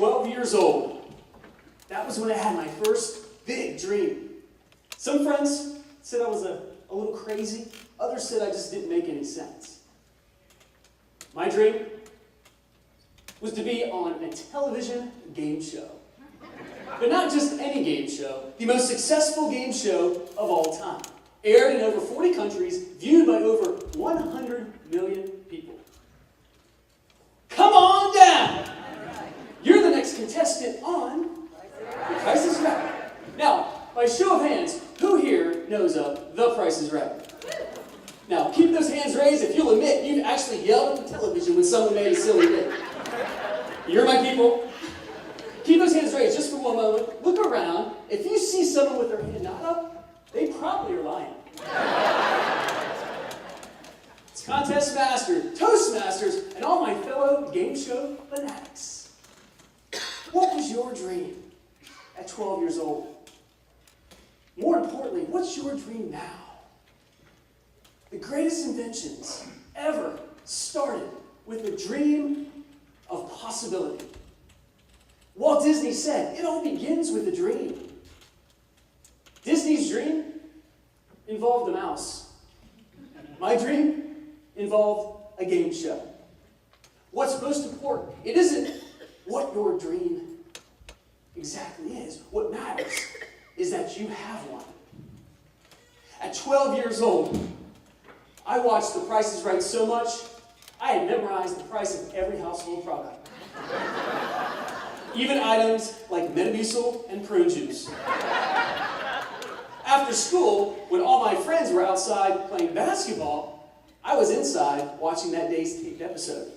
12 years old, that was when I had my first big dream. Some friends said I was a little crazy. Others said I just didn't make any sense. My dream was to be on a television game show. But not just any game show, the most successful game show of all time. Aired in over 40 countries, viewed by over 100 million people. Come on down! You're the next contestant on The Price is Right. Now, by show of hands, who here knows of The Price is Right? Now, keep those hands raised if you'll admit you've actually yelled at the television when someone made a silly bit. You're my people. Keep those hands raised just for one moment. Look around. If you see someone with their hand not up, they probably are lying. It's Contest Master, Toastmasters, and all my fellow game show fanatics. What was your dream at 12 years old? More importantly, what's your dream now? The greatest inventions ever started with a dream of possibility. Walt Disney said, it all begins with a dream. Disney's dream involved a mouse. My dream involved a game show. What's most important, it isn't what your dream exactly is. What matters is that you have one. At 12 years old, I watched The Price is Right so much, I had memorized the price of every household product. Even items like Metamucil and prune juice. After school, when all my friends were outside playing basketball, I was inside watching that day's taped episode.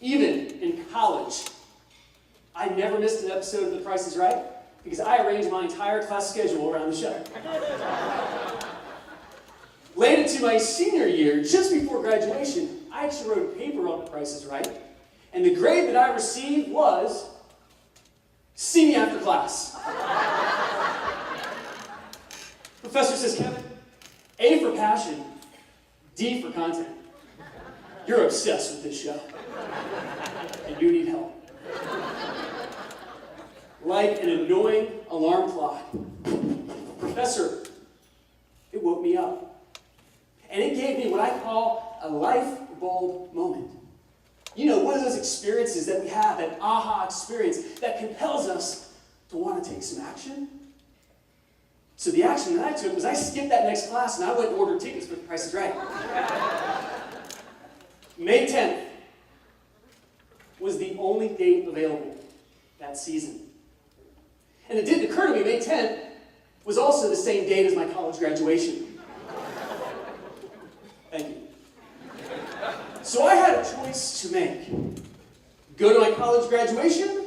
Even in college, I never missed an episode of The Price is Right because I arranged my entire class schedule around the show. Late into my senior year, just before graduation, I actually wrote a paper on The Price is Right, and the grade that I received was, see me after class. Professor says, Kevin, A for passion, D for content. You're obsessed with this show, and you need help. Like an annoying alarm clock, Professor, it woke me up. And it gave me what I call a light bulb moment. You know, one of those experiences that we have, that aha experience that compels us to want to take some action. So the action that I took was I skipped that next class and I went and ordered tickets for The Price is Right. May 10th was the only date available that season. And it didn't occur to me, May 10th was also the same date as my college graduation. Thank you. So I had a choice to make. Go to my college graduation,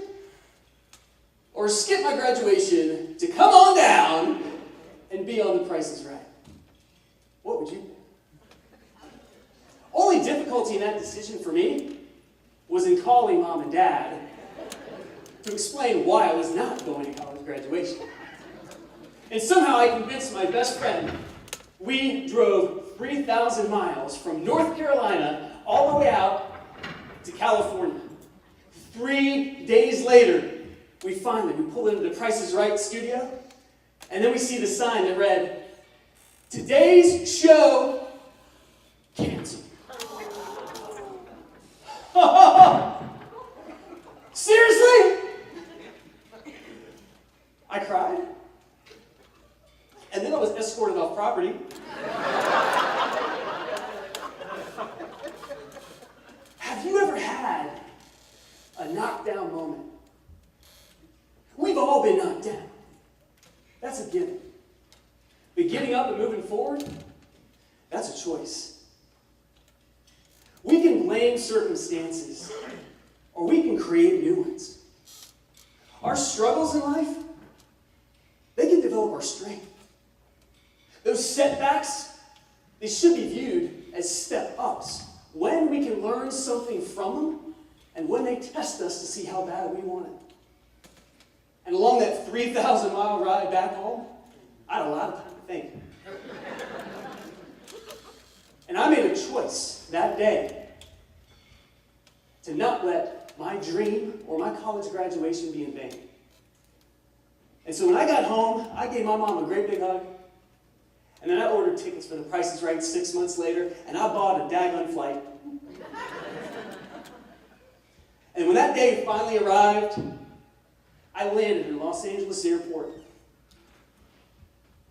or skip my graduation to come on down and be on The Price is Right. What would you do? Only difficulty in that decision for me was in calling mom and dad to explain why I was not going to college graduation. And somehow I convinced my best friend. We drove 3,000 miles from North Carolina all the way out to California. 3 days later, we pull into The Price is Right studio, and then we see the sign that read, today's show canceled. Seriously? I cried. And then I was escorted off property. Have you ever had a knockdown moment? We've all been knocked down. That's a given. But getting up and moving forward, that's a choice. We can blame circumstances, or we can create new ones. Our struggles in life, they can develop our strength. Those setbacks, they should be viewed as step-ups when we can learn something from them and when they test us to see how bad we want it. And along that 3,000-mile ride back home, I had a lot of time to think. And I made a choice that day to not let my dream or my college graduation be in vain. And so when I got home, I gave my mom a great big hug. And then I ordered tickets for The Price is Right 6 months later, and I bought a daggone flight. And when that day finally arrived, I landed in Los Angeles airport.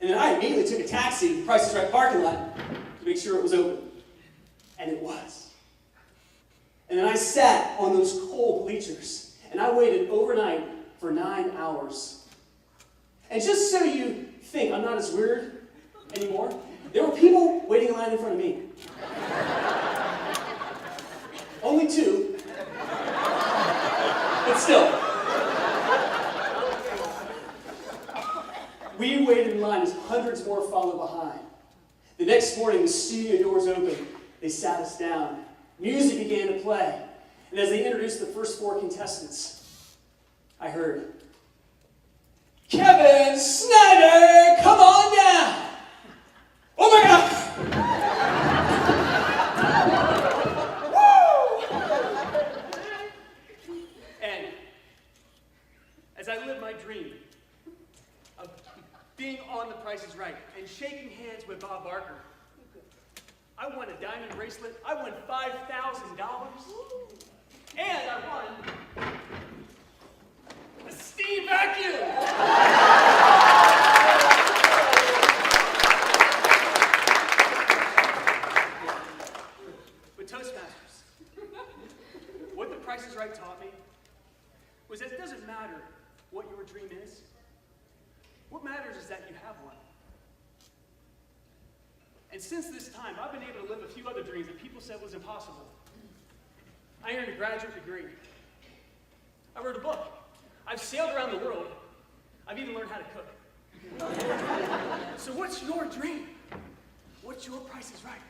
And then I immediately took a taxi to The Price is Right parking lot to make sure it was open. And it was. And then I sat on those cold bleachers, and I waited overnight for 9 hours. And just so you think I'm not as weird anymore, there were people waiting in line in front of me. Only 2. But still. We waited in line as hundreds more followed behind. The next morning, the studio doors opened. They sat us down. Music began to play. And as they introduced the first 4 contestants, I heard, "Kevin Snyder, come on down!" Oh my God! Woo! And as I lived my dream of being on The Price is Right and shaking hands with Bob Barker, I won a diamond bracelet, I won $5,000, and I won a steam vacuum! With Toastmasters, what The Price is Right taught me was that it doesn't matter what your dream is. What matters is that you have one. And since this time, I've been able to live a few other dreams that people said was impossible. I earned a graduate degree. I wrote a book. I've sailed around the world. I've even learned how to cook. So what's your dream? What's your Price is Right?